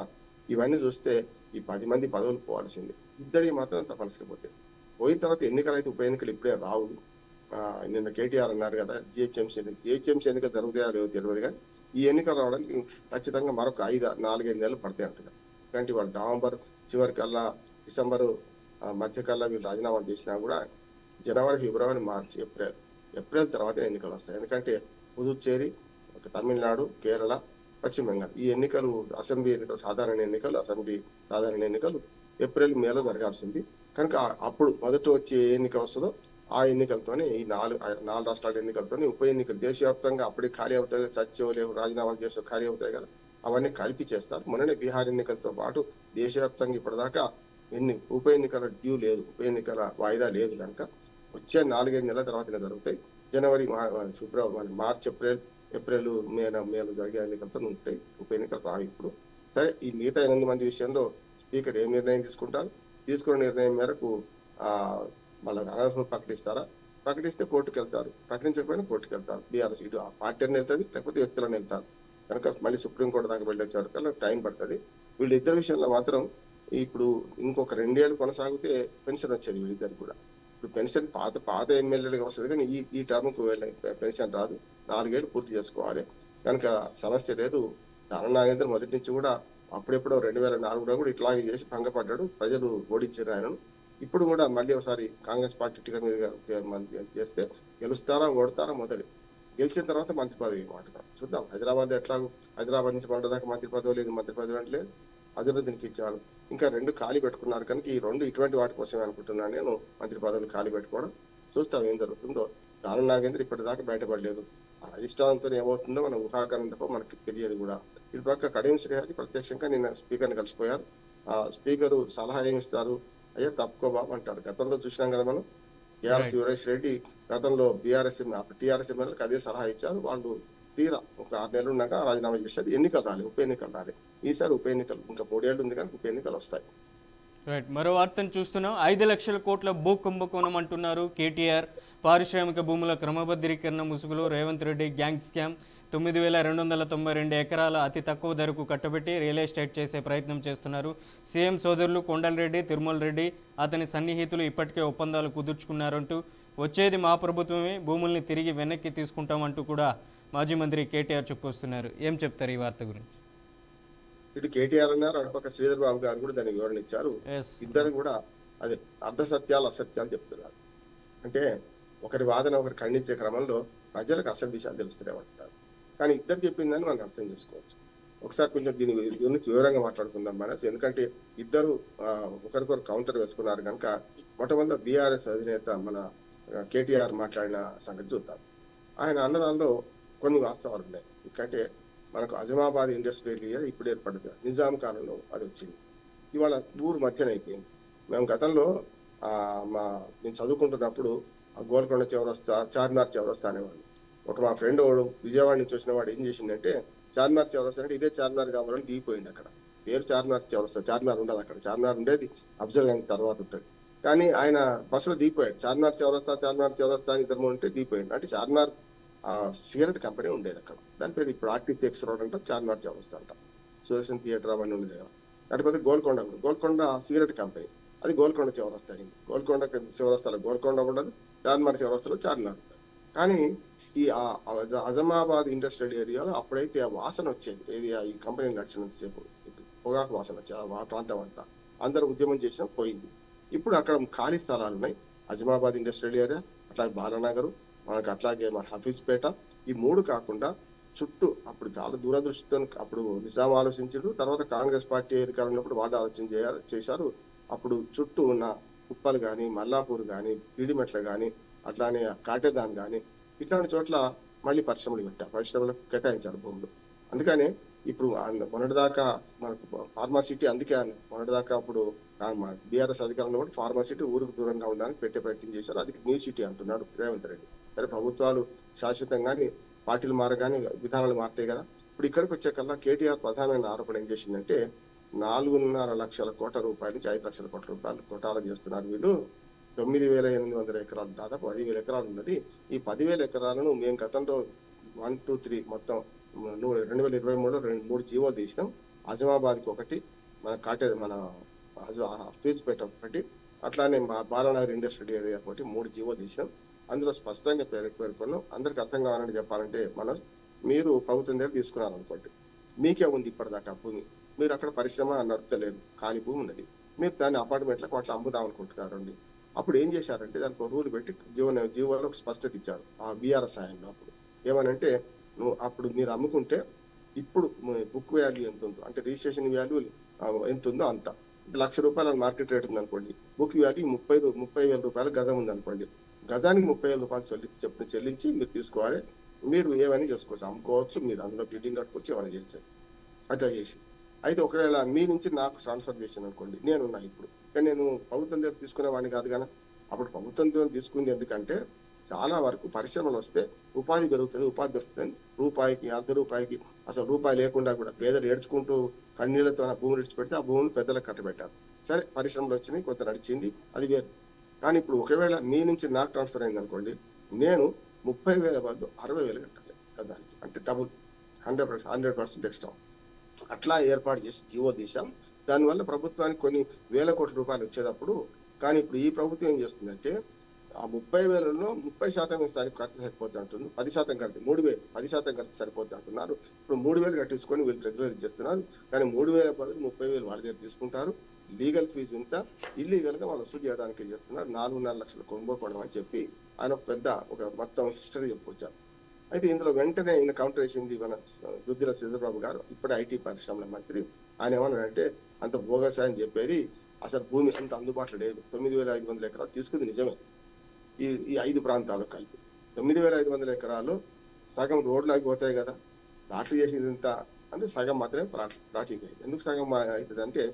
ఇవన్నీ చూస్తే ఈ 10 మంది పదవులు పోవాల్సింది. ఇద్దరికి మాత్రం అంత పరిస్థితి పోయిన తర్వాత ఎన్నికలు అయితే ఉప ఎన్నికలు ఇప్పుడే రావు. నిన్న కేటీఆర్ అన్నారు కదా, జిహెచ్ఎంసీ ఎన్నికలు జరుగుతాయో లేవో తెలియదు. కానీ ఈ ఎన్నికలు రావడానికి ఖచ్చితంగా మరొక 4-5 నెలలు పడతాయి అంటున్నారు. కాబట్టి వాళ్ళు నవంబర్ చివరి కల్లా, డిసెంబరు మధ్య కల్లా వీళ్ళు రాజీనామాలు చేసినా కూడా జనవరి, ఫిబ్రవరి, మార్చి, ఏప్రిల్ తర్వాత ఎన్నికలు వస్తాయి. ఎందుకంటే పుదుచ్చేరి, తమిళనాడు, కేరళ, పశ్చిమ బెంగాల్ ఈ ఎన్నికలు అసెంబ్లీ ఎన్నికలు, సాధారణ ఎన్నికలు ఏప్రిల్, మేలో జరగాల్సింది. కనుక అప్పుడు మొదట వచ్చే ఎన్నిక వస్తుందో ఆ ఎన్నికలతోనే ఈ 4 రాష్ట్రాల ఎన్నికలతోనే ఉప ఎన్నికలు దేశవ్యాప్తంగా అప్పటికి ఖాళీ అవుతాయి. చచ్చో లేవు రాజీనామాలు చేసో ఖాళీ అవుతాయి కదా. అవన్నీ కలిపి చేస్తారు. మొన్ననే బీహార్ ఎన్నికలతో పాటు దేశవ్యాప్తంగా ఇప్పటిదాకా ఉప ఎన్నికల డ్యూ లేదు, ఉప ఎన్నికల వాయిదా లేదు కనుక వచ్చే 4-5 నెలల తర్వాత జరుగుతాయి. జనవరి, ఫిబ్రవరి, మార్చ్, ఏప్రిల్, మేలో జరిగే ఎన్నికలతో ఉంటాయి. ఉప ఎన్నికలు రావు ఇప్పుడు. సరే, ఈ మిగతా 8 మంది విషయంలో స్పీకర్ ఏం నిర్ణయం తీసుకుంటారు? తీసుకున్న నిర్ణయం మేరకు వాళ్ళకి అనర్హులు ప్రకటిస్తారా? ప్రకటిస్తే కోర్టుకు వెళ్తారు, ప్రకటించకపోయినా కోర్టుకు వెళ్తారు. బీఆర్ఎస్ ఇటు పార్టీని వెళ్తుంది, లేకపోతే వ్యక్తులను వెళ్తారు కనుక మళ్ళీ సుప్రీంకోర్టు దాకా వెళ్ళొచ్చే వరకు టైం పడుతుంది. వీళ్ళిద్దరి విషయంలో మాత్రం ఇప్పుడు ఇంకొక 2 ఏళ్ళు కొనసాగితే పెన్షన్ వచ్చేది వీళ్ళిద్దరికి కూడా. ఇప్పుడు పెన్షన్ పాత ఎమ్మెల్యేలకు వస్తుంది, కానీ ఈ టర్మ్ కు పెన్షన్ రాదు. 4 ఏళ్ళు పూర్తి చేసుకోవాలి కనుక సమస్య లేదు. దానం నాగేంద్ర మొదటి నుంచి కూడా అప్పుడెప్పుడో 2004లో కూడా ఇట్లాగే చేసి భంగపడ్డాడు, ప్రజలు ఓడించారు ఆయనను. ఇప్పుడు కూడా మళ్ళీ ఒకసారి కాంగ్రెస్ పార్టీ టికెట్ మీద చేస్తే గెలుస్తారా ఓడతారా మొదలు, గెలిచిన తర్వాత మంత్రి పదవి మాట చూద్దాం. హైదరాబాద్ నుంచి పండుదాకా మంత్రి పదవి లేదు, మంత్రి పదవి అంటే లేదు, అభివృద్ధికి ఇచ్చాను. ఇంకా 2 ఖాళీ పెట్టుకున్నారు కనుక ఈ 2 ఇటువంటి వాటి కోసమే అనుకుంటున్నాను నేను, మంత్రి పదవులు ఖాళీ పెట్టుకోవడం. చూస్తాం ఏం జరుగుతుందో. దానం నాగేంద్ర ఇప్పటిదాకా బయటపడలేదు. ఆ అధిష్టానంతో ఏమవుతుందో మన ఊహాకరణ తప్ప మనకి తెలియదు కూడా. ఇటు పక్క కడియం శ్రీహరి ప్రత్యక్షంగా నిన్న స్పీకర్ని కలిసిపోయారు. ఆ స్పీకరు సలహా ఏమి ఇస్తారు? అయ్యా తప్పుకో బాబు అంటారు. గతంలో చూసినాం కదా మనం, కేఆర్ శివరేష్ రెడ్డి గతంలో టీఆర్ఎస్ ఎమ్మెల్యేలకు అదే సలహా ఇచ్చారు. వాళ్ళు తీరా ఒక 6 నెలలు ఉన్నాక రాజీనామా చేశారు. ఎన్నికలు రాలి, ఉప ఎన్నికలు రాలి. ఈసారి ఉప ఎన్నికలు ఇంకా 3 ఏళ్ళు ఉంది కానీ ఉప ఎన్నికలు వస్తాయి. రైట్, మరో వార్తను చూస్తున్నాం. 5 లక్షల కోట్ల భూ కుంభకోణం అంటున్నారు కేటీఆర్. పారిశ్రామిక భూముల క్రమబద్ధీకరణ ముసుగులో రేవంత్ రెడ్డి గ్యాంగ్ స్కామ్. 9,292 ఎకరాల అతి తక్కువ ధరకు కట్టబెట్టి రియల్ ఎస్టేట్ చేసే ప్రయత్నం చేస్తున్నారు. సీఎం సోదరులు కొండలరెడ్డి, తిరుమల రెడ్డి, అతని సన్నిహితులు ఇప్పటికే ఒప్పందాలు కుదుర్చుకున్నారంటూ, వచ్చేది మా ప్రభుత్వమే, భూముల్ని తిరిగి వెనక్కి తీసుకుంటామంటూ కూడా మాజీ మంత్రి కేటీఆర్ చెప్పొస్తున్నారు. ఏం చెప్తారు ఈ వార్త గురించి? ఇటు కేటీఆర్ అన్నారు, అటుపక్క శ్రీధర్ బాబు గారు కూడా దానికి వివరణ ఇచ్చారు. ఇద్దరు కూడా అదే అర్ధ సత్యాలు అసత్యాలు చెప్తున్నారు. అంటే ఒకరి వాదన ఒకరు ఖండించే క్రమంలో ప్రజలకు అసలు విషయాలు తెలుస్తూనే ఉంటారు. కానీ ఇద్దరు చెప్పిందని మనం అర్థం చేసుకోవచ్చు. ఒకసారి కొంచెం దీని గురించి వివరంగా మాట్లాడుకుందాం మనం. ఎందుకంటే ఇద్దరు ఒకరికొకరు కౌంటర్ వేసుకున్నారు కనుక మొట్టమొదటి బీఆర్ఎస్ అధినేత మన కేటీఆర్ మాట్లాడిన సంగతి చూద్దాం. ఆయన అన్నదానిలో కొన్ని వాస్తవాలు ఉన్నాయి. ఎందుకంటే మనకు అజమాబాద్ ఇండస్ట్రియల్ ఏరియా ఇప్పుడు ఏర్పడింది, నిజాం కాలంలో అది వచ్చింది. ఇవాళ ఊరు మధ్యన అయిపోయింది. మేము గతంలో నేను చదువుకుంటున్నప్పుడు గోల్కొండ చౌరస్తా, చార్మినార్ చౌరస్తా అనేవాళ్ళు. మా ఫ్రెండ్ వాడు విజయవాడ నుంచి వచ్చిన వాడు ఏం చేసిందంటే, చార్మినార్ చౌరస్తా అంటే ఇదే చార్మినార్ కావాలని దిగిపోయింది. అక్కడ పేరు చార్మినార్ చౌరస్తా, చార్మినార్ ఉండదు అక్కడ. చార్మినార్ ఉండేది అఫ్జల్ గంజ్ తర్వాత ఉంటుంది. కానీ ఆయన బస్సులో దిగిపోయాడు. చార్మినార్ చౌరస్తా అని ఇద్దరు ఉంటే దిగిపోయాడు. అంటే చార్మినార్ సిగరెట్ కంపెనీ ఉండేది అక్కడ. దాని పేరు ఇప్పుడు ఆర్టీసీ ఎక్స్ రోడ్ అంట, చార్మినార్ చౌరస్తా అంట. సుదర్శన్ థియేటర్ అవన్నీ ఉండేది. లేకపోతే గోల్కొండ సిగరెట్ కంపెనీ, అది గోల్కొండ చౌరస్తా అయింది. గోల్కొండ చౌరస్తాలో గోల్కొండ ఉండదు, చార్మినార్ చౌరస్తాలో చార్మినార్ ఉండదు. కానీ ఈ అజమాబాద్ ఇండస్ట్రియల్ ఏరియాలో అప్పుడైతే ఆ వాసన వచ్చేది, ఏది ఈ కంపెనీ నడిచినంతసేపు పొగాకు వాసన వచ్చేది ఆ ప్రాంతం అంతా. అందరూ ఉద్యమం చేసినా పోయింది. ఇప్పుడు అక్కడ ఖాళీ స్థలాలు ఉన్నాయి. అజమాబాద్ ఇండస్ట్రియల్ ఏరియా, అట్లాగే బాలనగర్, మనకు అట్లాగే మన హఫీజ్పేట, ఈ 3 కాకుండా చుట్టూ అప్పుడు చాలా దూరదృష్టితో అప్పుడు నిజాం ఆలోచించారు. తర్వాత కాంగ్రెస్ పార్టీ అధికారంలో వాళ్ళు ఆలోచన చేశారు. అప్పుడు చుట్టూ ఉన్న కుప్పలు కానీ, మల్లాపూర్ కానీ, పీడిమెట్ల కానీ, అట్లానే కాటేదాన్ కానీ, ఇట్లాంటి చోట్ల మళ్ళీ పరిశ్రమలకు కేటాయించారు భూములు. అందుకనే ఇప్పుడు మొన్నటిదాకా మనకు ఫార్మాసిటీ, అందుకే మొన్నటిదాకా అప్పుడు బీఆర్ఎస్ అధికారంలో కూడా ఫార్మాసిటీ ఊరికి దూరంగా ఉండడానికి పెట్టే ప్రయత్నం చేశారు. అది న్యూ సిటీ అంటున్నాడు రేవంత్ రెడ్డి. సరే, ప్రభుత్వాలు శాశ్వతంగానే పార్టీలు మారగానే విధానాలు మారుతాయి కదా. ఇప్పుడు ఇక్కడికి వచ్చే కల్లా కేటీఆర్ ప్రధానమైన ఆరోపణ ఏం చేసిందంటే, 4.5 లక్షల కోట్ల రూపాయల నుంచి 5 లక్షల కోట్ల రూపాయలు కొట్టాలని చేస్తున్నారు వీళ్ళు. 9,800 ఎకరాలు, దాదాపు 10,000 ఎకరాలు ఉన్నది. ఈ 10,000 ఎకరాలను మేము గతంలో 1, 2, 3 మొత్తం 2023లో 3 జీవోలు తీసినాం. అజమాబాద్కి ఒకటి, మన ఫీజుపేట ఒకటి, అట్లానే బాలనగర్ ఇండస్ట్రియల్ ఏరియా ఒకటి, 3 జీవోలు తీసినాం. అందులో స్పష్టంగా పేర్కొన్నాం. అందరికి అర్థం కావాలని చెప్పాలంటే, మీరు ప్రభుత్వం దగ్గర తీసుకున్నారనుకోండి, మీకే ఉంది ఇప్పటిదాకా భూమి, మీరు అక్కడ పరిశ్రమ నడుపుతలేదు, ఖాళీ భూమి ఉన్నది, మీరు దాన్ని అపార్ట్మెంట్లకు అట్లా అమ్ముదాం అనుకుంటున్నారండి. అప్పుడు ఏం చేశారంటే, దానికి ఒక రూల్ పెట్టి జీవోలో స్పష్టత ఇచ్చారు ఆ బీఆర్ఎస్ సాయంలో. అప్పుడు ఏమనంటే, అప్పుడు మీరు అమ్ముకుంటే ఇప్పుడు బుక్ వాల్యూ ఎంత ఉందో, అంటే రిజిస్ట్రేషన్ వాల్యూ ఎంత ఉందో అంత, ₹1,00,000 మార్కెట్ రేట్ ఉంది అనుకోండి, బుక్ వాల్యూ 30,000 రూపాయలు గజం ఉంది అనుకోండి, గజానికి 30,000 రూపాయలు చెల్లించి మీరు తీసుకోవాలి. మీరు ఏమైనా చేసుకోవచ్చు, అమ్ముకోవచ్చు, మీరు అందులో బిల్డింగ్ కట్టుకోవచ్చు, ఏమైనా చేయొచ్చు. అట్లా చేసి అయితే ఒకవేళ మీ నుంచి నాకు ట్రాన్స్ఫర్ చేసాను అనుకోండి, నేనున్నా ఇప్పుడు, కానీ నేను ప్రభుత్వం దగ్గర తీసుకునేవాడిని కాదు కదా. అప్పుడు ప్రభుత్వం దగ్గర తీసుకుంది ఎందుకంటే చాలా వరకు పరిశ్రమలు వస్తే ఉపాధి దొరుకుతుంది, ఉపాధి దొరుకుతుంది. రూపాయికి అర్ధ రూపాయికి అసలు రూపాయి లేకుండా కూడా పేదలు ఏడ్చుకుంటూ కన్నీళ్లతో ఆ భూమిని విడిచిపెడితే ఆ భూమిని పెద్దలకు కట్టబెట్టారు. సరే పరిశ్రమలు వచ్చినాయి, కొంత నడిచింది, అది వేరు. కానీ ఇప్పుడు ఒకవేళ మీ నుంచి నాకు ట్రాన్స్ఫర్ అయింది అనుకోండి, నేను 30,000 బదులు 60,000 కట్టాలి దానికి, అంటే డబుల్ 100% ఎక్స్ట్రా. అట్లా ఏర్పాటు చేసి జీవో తీశాం. దానివల్ల ప్రభుత్వానికి కొన్ని వేల కోట్ల రూపాయలు వచ్చేటప్పుడు, కానీ ఇప్పుడు ఈ ప్రభుత్వం ఏం చేస్తుందంటే ఆ 30,000లో 30% ఈసారి కడితే సరిపోద్ది అంటున్నారు, 10% కడితే 3,000, 10% కడితే సరిపోద్ది అంటున్నారు. ఇప్పుడు 3,000 కట్టించుకొని వీళ్ళు రెగ్యులర్ చేస్తున్నారు. కానీ 3,000 బదులు 30,000 వాళ్ళ దగ్గర తీసుకుంటారు. లీగల్ ఫీజు ఇంత, ఇల్లీగల్ గా వాళ్ళు వసూలు చేయడానికి చేస్తున్నారు. 4.5 లక్షల కుంభకోణం అని చెప్పి ఆయన ఒక మొత్తం హిస్టరీ చెప్పుకొచ్చారు. అయితే ఇందులో వెంటనే ఈయన కౌంటర్ వేసింది మన దుద్దిల శ్రీధరబాబు గారు, ఇప్పుడే ఐటీ పరిశ్రమల మంత్రి. ఆయన ఏమన్నాడంటే అంత బోగస్ అని చెప్పేది, అసలు భూమి అంత అందుబాటులో లేదు. 9,500 ఎకరాలు తీసుకుంది నిజమే, ఈ 5 ప్రాంతాలు కలిపి 9,500 ఎకరాలు సగం రోడ్లు పోతాయి కదా. ప్లాట్లు చేసేది ఇంత అంటే సగం మాత్రమే ప్లాటింగ్ అయింది. ఎందుకు సగం అవుతుంది అంటే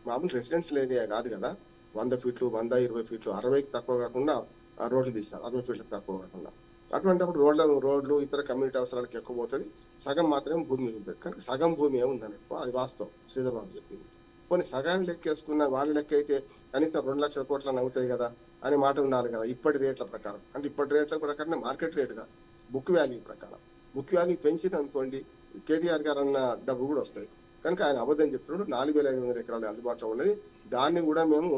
మామూలు రెసిడెన్షియల్ ఏరియా కాదు కదా. 100 ఫీట్లు, 120 ఫీట్లు, 60కి తక్కువ కాకుండా రోడ్లు తీస్తారు, 60 ఫీట్లకు తక్కువ కాకుండా. అటువంటిప్పుడు రోడ్లు ఇతర కమ్యూనిటీ అవసరాలకు ఎక్కువ పోతుంది, సగం మాత్రమే భూమి మిగులుతుంది. కానీ సగం భూమి ఏముందనుకో అది వాస్తవం, శ్రీధరబాబు చెప్పింది. కొన్ని సగాన్ని లెక్కేసుకున్న వాళ్ళ లెక్క అయితే కనీసం 2 లక్షల కోట్ల అవుతాయి కదా అనే మాట ఉండాలి కదా ఇప్పటి రేట్ల ప్రకారం. అంటే ఇప్పటి రేట్ల ప్రకారం మార్కెట్ రేటుగా బుక్ వాల్యూ ప్రకారం, బుక్ వాల్యూ పెంచిన అనుకోండి కేటీఆర్ గారు అన్న డబ్బు కూడా వస్తాయి. కనుక ఆయన అబద్ధం చెప్తున్నాడు. 4,500 ఎకరాలు అందుబాటులో ఉన్నది, దాన్ని కూడా మేము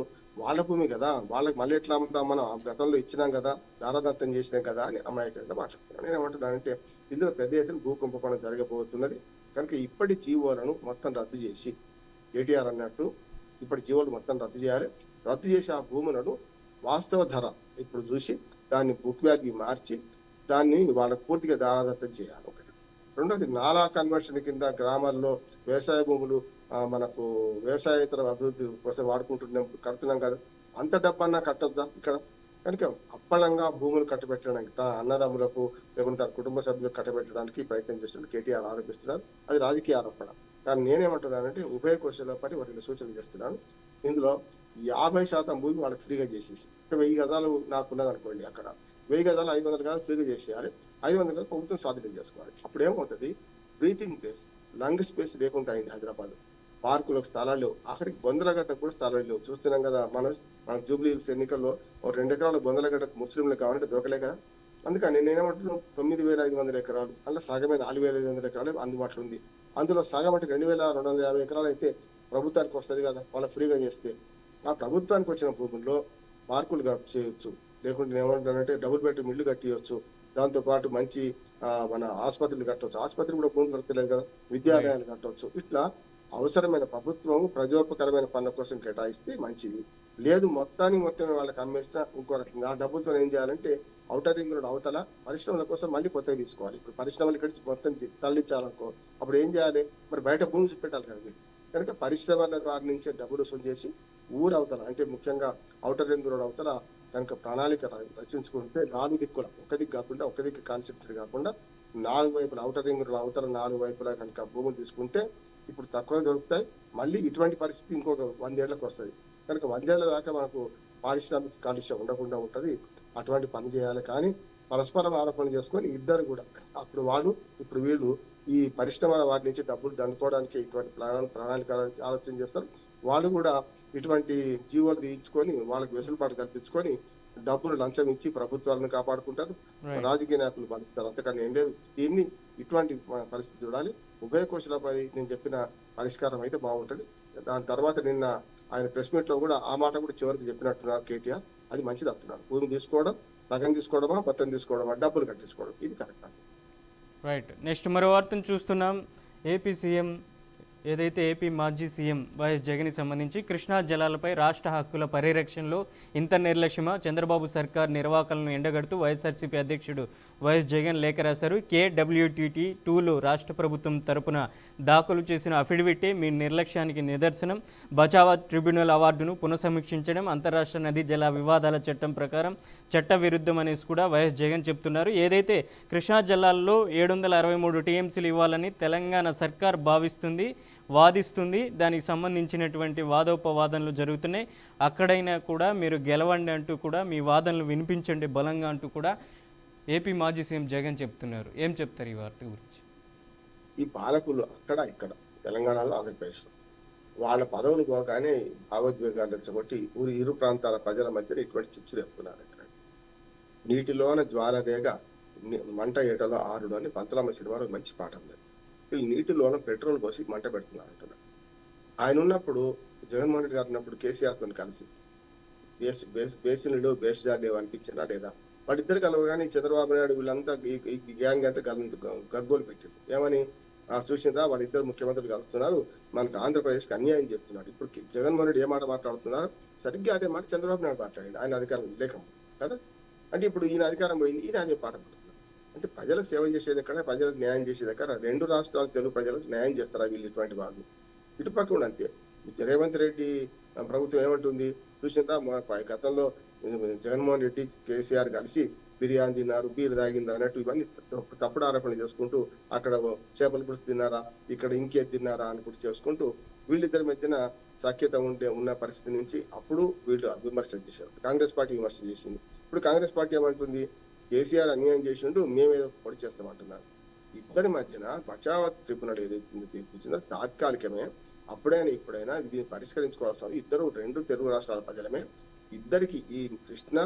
వాళ్ళ భూమి కదా, వాళ్ళకి మళ్ళీ ఎట్లా అమ్ముతాం, మనం గతంలో ఇచ్చినాం కదా, దారాదత్తం చేసినాం కదా అని అమాయకంగా మాట్లాడుతున్నాను. నేను ఏమంటున్నానంటే ఇందులో పెద్ద ఎత్తున భూ కుంభకోణం జరగబోతున్నది. కనుక ఇప్పటి జీవోలను మొత్తం రద్దు చేసి, కేటీఆర్ అన్నట్టు ఇప్పటి జీవోలు మొత్తం రద్దు చేయాలి. రద్దు చేసి ఆ భూములను వాస్తవ ధర ఇప్పుడు చూసి దాన్ని బుక్ వాల్యూ మార్చి దాన్ని వాళ్ళకు పూర్తిగా దారాదత్తం చేయాలి. ఒకటి. రెండోది నాలా కన్వర్షన్ కింద గ్రామాల్లో వ్యవసాయ భూములు మనకు వ్యవసాయేతర అభివృద్ధి కోసం కడుతున్నాం కదా, అంత డబ్బన్నా కట్టద్దా ఇక్కడ. కనుక అప్పళంగా భూములు కట్టబెట్టడానికి తన అన్నదమ్ములకు లేకుంటే తన కుటుంబ సభ్యులకు కట్టబెట్టడానికి ప్రయత్నం చేస్తున్నారు కేటీఆర్ ఆరోపిస్తున్నారు. అది రాజకీయ ఆరోపణ. కానీ నేనేమంటున్నానంటే ఉభయ కోశాలపై వారికి సూచన చేస్తున్నాను. ఇందులో 50% భూమి వాళ్ళకి ఫ్రీగా చేసేసి, 1000 గజాలు నాకున్నది అనుకోండి, అక్కడ 1000 గజాలు 500 గజాలు ఫ్రీగా చేసేయాలి, 500 గజాలు ప్రభుత్వం స్వాధీనం చేసుకోవాలి. అప్పుడు ఏమవుతుంది, బ్రీతింగ్ ప్లేస్, లంగ్ స్పేస్ లేకుండా అయింది హైదరాబాద్. పార్కులకు స్థలాలు లేవు, ఆఖరికి బొందలగడ్డకు కూడా స్థలాలు లేవు. చూస్తున్నాం కదా మన జూబ్లీ హిల్స్ ఎన్నికల్లో 2 ఎకరాలు బొందలగడ్డకు ముస్లింలకు కావాలంటే దొరకలే కదా. అందుకని నేనేమంటున్నాను, 9,500 ఎకరాలు అలా సగమే 4,500 ఎకరాలు అందుబాటులో ఉంది. అందులో సగం అంటే 2,250 ఎకరాలు అయితే ప్రభుత్వానికి వస్తుంది కదా, వాళ్ళకి ఫ్రీగా చేస్తే. ఆ ప్రభుత్వానికి వచ్చిన భూముల్లో పార్కులు చేయొచ్చు, లేకుంటే ఏమంటానంటే డబుల్ బెడ్రూమ్ ఇల్లు కట్టియొచ్చు, దాంతో పాటు మంచి మన ఆసుపత్రులు కట్టవచ్చు. ఆసుపత్రి కూడా భూమి దొరకలేదు కదా, విద్యాలయాలు కట్టవచ్చు. ఇట్లా అవసరమైన ప్రభుత్వం ప్రజోపకరమైన పనుల కోసం కేటాయిస్తే మంచిది. లేదు మొత్తం వాళ్ళకి అమ్మేసినా ఇంకో రకంగా ఆ డబ్బులతో ఏం చేయాలంటే ఔటర్ రింగ్ రోడ్ అవతల పరిశ్రమల కోసం మళ్ళీ కొత్తగా తీసుకోవాలి. ఇప్పుడు పరిశ్రమలు ఇక్కడి మొత్తం తరలించాలనుకో అప్పుడు ఏం చేయాలి, మరి బయట భూమి చూపెట్టాలి కదా మీరు. కనుక పరిశ్రమల వారి నుంచే డబ్బులు వసూలు చేసి ఊరు అవతల, అంటే ముఖ్యంగా ఔటర్ రింగ్ రోడ్ అవతల కనుక ప్రణాళిక రచించుకుంటే 4 దిక్కుల, ఒక దిక్కు కాకుండా ఒక దిక్కు కాన్సెప్ట్ కాకుండా 4 వైపుల ఔటర్ రింగ్ రోడ్ అవతల 4 వైపులా కనుక భూములు తీసుకుంటే ఇప్పుడు తక్కువ దొరుకుతాయి. మళ్ళీ ఇటువంటి పరిస్థితి ఇంకొక 100 ఏళ్లకు వస్తుంది. కనుక 100 ఏళ్ల దాకా మనకు పారిశ్రామిక కాలుష్యం ఉండకుండా ఉంటది. అటువంటి పని చేయాలి. కానీ పరస్పరం ఆరోపణలు చేసుకొని ఇద్దరు కూడా అప్పుడు వాళ్ళు ఇప్పుడు వీళ్ళు ఈ పరిశ్రమల వారి నుంచి డబ్బులు దండుకోవడానికి ఇటువంటి ప్రణాళిక ఆలోచన చేస్తారు. వాళ్ళు కూడా ఇటువంటి జీవోలు తీయించుకొని వాళ్ళకి వెసులుబాటు కల్పించుకొని డబ్బులు లంచం ఇచ్చి ప్రభుత్వాలను కాపాడుకుంటారు, రాజకీయ నాయకులు పంపిస్తారు. అంతకన్నా ఏం లేదు. దీన్ని ఇటువంటి పరిస్థితి చూడాలి. ఉభయ కోశాలపై నేను చెప్పిన పరిష్కారం అయితే బాగుంటది. దాని తర్వాత నిన్న ఆయన ప్రెస్ మీట్ లో కూడా ఆ మాట కూడా చివరికి చెప్పినట్టున్నారు కేటీఆర్, అది మంచిది అంటున్నారు. భూమి తీసుకోవడం, సగం తీసుకోవడమా, మొత్తం తీసుకోవడమా, డబ్బులు కట్టించుకోవడం, ఇది కరెక్ట్. రైట్. నెక్స్ట్ మరో వార్తను చూస్తున్నాం. ఏపీ సీఎం ఏదైతే ఏపీ మాజీ సీఎం వైఎస్ జగన్కి సంబంధించి కృష్ణా జలాలపై రాష్ట్ర హక్కుల పరిరక్షణలో ఇంత నిర్లక్ష్యమా, చంద్రబాబు సర్కార్ నిర్వాహకులను ఎండగడుతూ వైఎస్ఆర్సీపీ అధ్యక్షుడు వైఎస్ జగన్ లేఖ రాశారు. KWTT 2లో రాష్ట్ర ప్రభుత్వం తరపున దాఖలు చేసిన అఫిడవిటే మీ నిర్లక్ష్యానికి నిదర్శనం. బచావా ట్రిబ్యునల్ అవార్డును పునఃసమీక్షించడం అంతరాష్ట్ర నదీ జల వివాదాల చట్టం ప్రకారం చట్ట విరుద్ధం అనేసి కూడా వైఎస్ జగన్ చెప్తున్నారు. ఏదైతే కృష్ణా జలాల్లో 763 TMCలు ఇవ్వాలని తెలంగాణ సర్కార్ భావిస్తుంది, వాదిస్తుంది, దానికి సంబంధించినటువంటి వాదోపవాదనలు జరుగుతున్నాయి. అక్కడైనా కూడా మీరు గెలవండి అంటూ కూడా మీ వాదనలు వినిపించండి బలంగా అంటూ కూడా ఏపీ మాజీ సీఎం జగన్ చెప్తున్నారు. ఏం చెప్తారు ఈ వార్త గురించి? ఈ పాలకులు అక్కడ ఇక్కడ తెలంగాణలో, ఆంధ్రప్రదేశ్లో వాళ్ళ పదవులు పోగానే భావోద్వేగాలు రెచ్చగొట్టి ఇరు ప్రాంతాల ప్రజల మధ్య ఇటువంటి చిప్స్ చెప్తున్నారు. ఇక్కడ నీటిలోన జ్వాలరేగ మంట ఏటలో ఆరుడు అని పంతలమ్మ సినిమాలో మంచి పాఠం లేదు. వీళ్ళు నీటిలోన పెట్రోల్ పోసి మంట పెడుతున్నారు అంటున్నారు. ఆయన ఉన్నప్పుడు, జగన్మోహన్ రెడ్డి గారు ఉన్నప్పుడు కేసీఆర్తో కలిసి బేసిన్లు బేషజాదేవ్ అనిపించినా లేదా? వాళ్ళిద్దరు కలవగానే చంద్రబాబు నాయుడు వీళ్ళంతా ఈ గ్యాంగ్ అంతా గగ్గోలు పెట్టింది. ఏమని చూసినరా, వాళ్ళిద్దరు ముఖ్యమంత్రులు కలుస్తున్నారు, మనకు ఆంధ్రప్రదేశ్కి అన్యాయం చేస్తున్నారు. ఇప్పుడు జగన్మోహన్ రెడ్డి ఏ మాట మాట్లాడుతున్నారు? సరిగ్గా అదే మాట చంద్రబాబు నాయుడు మాట్లాడండి, ఆయన అధికారం లేక కదా. అంటే ఇప్పుడు ఈయన అధికారం పోయింది, ఈయన అదే పాట పడుతున్నారు. అంటే ప్రజలకు సేవ చేసేది ఎక్కడ, ప్రజలకు న్యాయం చేసేది ఎక్కడ? రెండు రాష్ట్రాల తెలుగు ప్రజలకు న్యాయం చేస్తారా వీళ్ళు? ఇటువంటి వాళ్ళు ఇటుపక్క కూడా అంతే. రేవంత్ రెడ్డి ప్రభుత్వం ఏమంటుంది చూసినా, గతంలో జగన్మోహన్ రెడ్డి కేసీఆర్ కలిసి బిర్యానీ తిన్నారు, బీరు తాగిందా అన్నట్టు ఇవన్నీ తప్పుడు ఆరోపణలు చేసుకుంటూ, అక్కడ చేపల పులుసు తిన్నారా, ఇక్కడ ఇంకేది తిన్నారా అని కూడా చేసుకుంటూ వీళ్ళిద్దరి మధ్యన సఖ్యత ఉన్న పరిస్థితి నుంచి అప్పుడు వీళ్ళు విమర్శలు చేశారు. కాంగ్రెస్ పార్టీ విమర్శ చేసింది. ఇప్పుడు కాంగ్రెస్ పార్టీ ఏమంటుంది? కేసీఆర్ అన్యాయం చేసిండు, మేమేదో పొడి చేస్తామంటున్నారు. ఇద్దరి మధ్యన బచావత్ ట్రిబ్యునల్ ఏదైతే తీర్పిచ్చిందో తాత్కాలికమే. అప్పుడైనా ఇప్పుడైనా దీన్ని పరిష్కరించుకోవాల్సిన రెండు తెలుగు రాష్ట్రాల ప్రజలమే. ఇద్దరికి ఈ కృష్ణ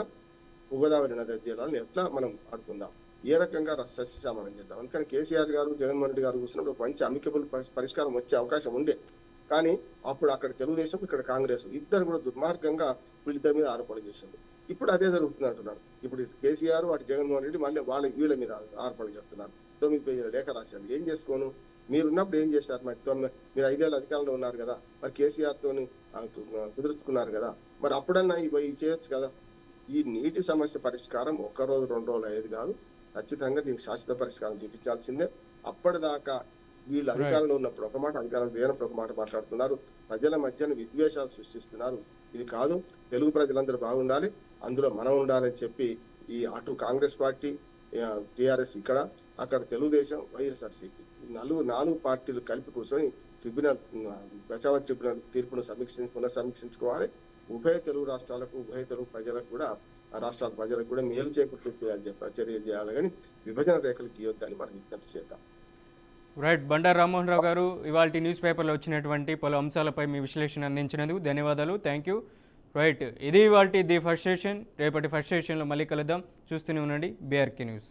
గోదావరి నది జలాలను ఎట్లా మనం ఆడుకుందాం, ఏ రకంగా సస్యశామనం చేద్దాం. అందుకని కేసీఆర్ గారు, జగన్మోహన్ రెడ్డి గారు కూర్చున్నప్పుడు ఒక మంచి అమికబుల్ పరిష్కారం వచ్చే అవకాశం ఉండే. కానీ అప్పుడు అక్కడ తెలుగుదేశం, ఇక్కడ కాంగ్రెస్ ఇద్దరు కూడా దుర్మార్గంగా వీళ్ళిద్దరి మీద ఆరోపణలు చేశారు. ఇప్పుడు అదే జరుగుతుంది అంటున్నారు. ఇప్పుడు కేసీఆర్, అటు జగన్మోహన్ రెడ్డి మళ్ళీ వీళ్ళ మీద ఆరోపణలు చేస్తున్నారు. 9 పేజీల లేఖ రాశారు. ఏం చేసుకోను? మీరున్నప్పుడు ఏం చేశారు? మరి మీరు 5 ఏళ్ళ అధికారంలో ఉన్నారు కదా, మరి కేసీఆర్ తోని కుదుర్చుకున్నారు కదా, మరి అప్పుడన్నా ఇవి చేయొచ్చు కదా. ఈ నీటి సమస్య పరిష్కారం 1 రోజు 2 రోజులు అయ్యేది కాదు. ఖచ్చితంగా దీనికి శాశ్వత పరిష్కారం చూపించాల్సిందే. అప్పటిదాకా వీళ్ళు అధికారంలో ఉన్నప్పుడు ఒక మాట, అధికారం లేనప్పుడు ఒక మాట మాట్లాడుతున్నారు. ప్రజల మధ్యన విద్వేషాలు సృష్టిస్తున్నారు. ఇది కాదు, తెలుగు ప్రజలందరూ బాగుండాలి, అందులో మనం ఉండాలని చెప్పి ఈ అటు కాంగ్రెస్ పార్టీ, టిఆర్ఎస్ ఇక్కడ, అక్కడ తెలుగుదేశం, వైఎస్ఆర్సీపీ నాలుగు పార్టీలు కలిపి కూర్చొని ట్రిబ్యునల్, బచావా ట్రిబ్యునల్ తీర్పును పునఃసమీక్షించుకోవాలి. ఉభయ తెలుగు రాష్ట్రాలకు, ఉభయ తెలుగు ప్రజలకు కూడా, రాష్ట్రాల ప్రజలకు కూడా మేలు చేకూర్చే చర్యలు చేయాలి, కానీ విభజన రేఖలు గీయొద్దని మనం విజ్ఞప్తి చేద్దాం. రైట్. బండారు రామ్మోహన్ రావు గారు, ఇవాళ న్యూస్ పేపర్లో వచ్చినటువంటి పలు అంశాలపై మీ విశ్లేషణ అందించినందుకు ధన్యవాదాలు. Thank you. రైట్, ఇది ఇవాళ ది ఫస్ట్ సెషన్. రేపటి ఫస్ట్ సెషన్లో మళ్ళీ కలుద్దాం. చూస్తూనే ఉండండి BRK న్యూస్.